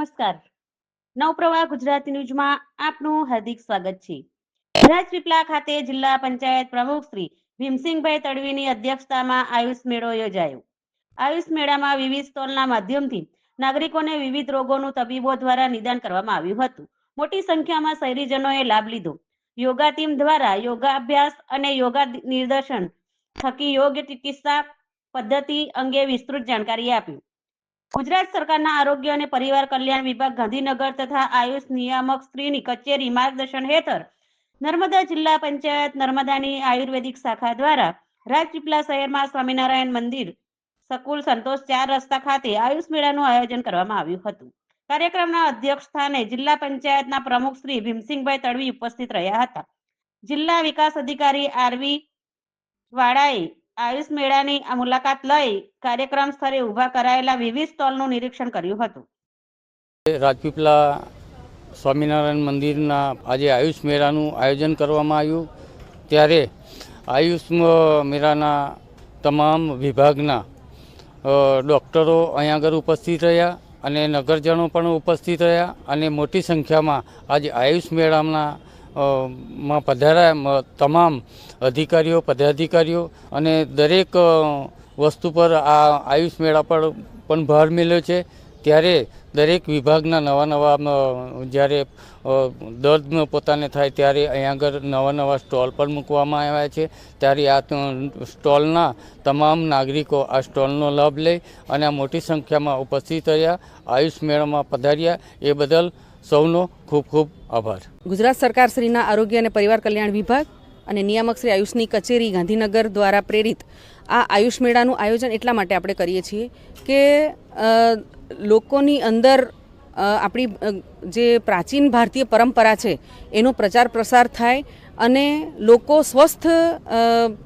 નમસ્કાર. નવપ્રવાહ ગુજરાતી ન્યૂઝમાં આપનું હાર્દિક સ્વાગત છે. રાજપીપળા ખાતે જિલ્લા પંચાયત પ્રમુખ શ્રી ભીમસિંહભાઈ તડવીની અધ્યક્ષતામાં આયુષ મેળો યોજાયો. આયુષ મેળામાં વિવિધ સ્ટોલના માધ્યમથી નાગરિકોને વિવિધ રોગોનું તબીબો દ્વારા નિદાન કરવામાં આવ્યું હતું. મોટી સંખ્યામાં શહેરીજનોએ લાભ લીધો. યોગા ટીમ દ્વારા યોગાભ્યાસ અને યોગા નિદર્શન થકી યોગ ચિકિત્સા પદ્ધતિ અંગે વિસ્તૃત જાણકારી આપી. ગુજરાત સરકારના આરોગ્ય અને પરિવાર કલ્યાણ વિભાગ ગાંધીનગર તથા આયુષ નિયામક શ્રીની કચેરી માર્ગદર્શન હેઠળ નર્મદા જિલ્લા પંચાયત નર્મદાની આયુર્વેદિક શાખા દ્વારા રાજપીપળા શહેરમાં સ્વામિનારાયણ મંદિર સકુલ સંતોષ 4 રસ્તા ખાતે આયુષ મેળાનું આયોજન કરવામાં આવ્યું હતું. કાર્યક્રમના અધ્યક્ષ સ્થાને જિલ્લા પંચાયતના પ્રમુખ શ્રી ભીમસિંહભાઈ તડવી ઉપસ્થિત રહ્યા હતા. જિલ્લા વિકાસ અધિકારી આરવી વાળાએ આયુષ મેળાની મુલાકાત લઈ કાર્યક્રમ સ્થળે ઊભા કરાયેલા વિવિધ સ્ટોલનું નિરીક્ષણ કર્યું હતું. રાજપીપળા સ્વામિનારાયણ મંદિરના આજે આયુષ મેળાનું આયોજન કરવામાં આવ્યું. ત્યારે આયુષ મેળાના તમામ વિભાગના ડૉક્ટરો અહીંયા આગળ ઉપસ્થિત રહ્યા અને નગરજનો પણ ઉપસ્થિત રહ્યા અને મોટી સંખ્યામાં આજે આયુષ મેળાના માં પધાર્યા તમામ અધિકારીઓ પદાધિકારીઓ અને દરેક વસ્તુ પર આ આયુષ મેળા પર પણ ભાર મેળ્યો છે. ત્યારે દરેક વિભાગના નવા જ્યારે દર્દ પોતાને થાય ત્યારે અહીંયા આગળ નવા સ્ટોલ પણ મૂકવામાં આવ્યા છે. ત્યારે આ સ્ટોલના તમામ નાગરિકો આ સ્ટોલનો લાભ લે અને આ મોટી સંખ્યામાં ઉપસ્થિત રહ્યા આયુષ મેળામાં પધાર્યા એ બદલ સૌનો ખૂબ ખૂબ આભાર. ગુજરાત સરકાર શ્રીના આરોગ્ય અને પરિવાર કલ્યાણ વિભાગ અને નિયામક શ્રી આયુષની કચેરી ગાંધીનગર દ્વારા પ્રેરિત આ આયુષ મેળાનું આયોજન એટલા માટે આપણે કરીએ છીએ કે લોકોની અંદર આપણી જે પ્રાચીન ભારતીય પરંપરા છે એનો પ્રચાર પ્રસાર થાય અને લોકો સ્વસ્થ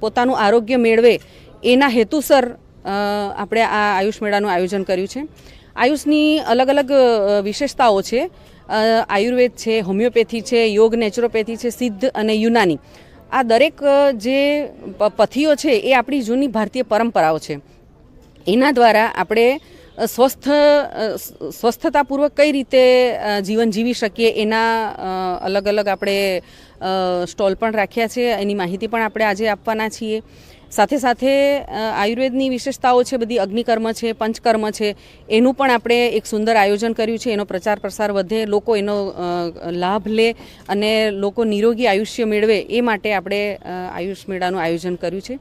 પોતાનું આરોગ્ય મેળવે એના હેતુસર આપણે આ આયુષ મેળાનું આયોજન કર્યું છે. આયુષની અલગ અલગ વિશેષતાઓ છે. આયુર્વેદ છે, હોમિયોપેથી છે, યોગ નેચરોપેથી છે, સિદ્ધ અને યુનાની. આ દરેક જે પથ્થીઓ છે એ આપણી જૂની ભારતીય પરંપરાઓ છે. એના દ્વારા આપણે સ્વસ્થતાપૂર્વક કઈ રીતે જીવન જીવી શકીએ એના અલગ અલગ આપણે સ્ટોલ પણ રાખ્યા છે. એની માહિતી પણ આપણે આજે આપવાના છીએ. સાથે સાથે આયુર્વેદની વિશેષતાઓ છે, બધી અગ્નિકર્મ છે, પંચકર્મ છે, એનું પણ આપણે એક સુંદર આયોજન કર્યું છે. એનો પ્રચાર પ્રસાર વધે, લોકો એનો લાભ લે અને લોકો નિરોગી આયુષ્ય મેળવે એ માટે આપણે આયુષ મેળાનું આયોજન કર્યું છે.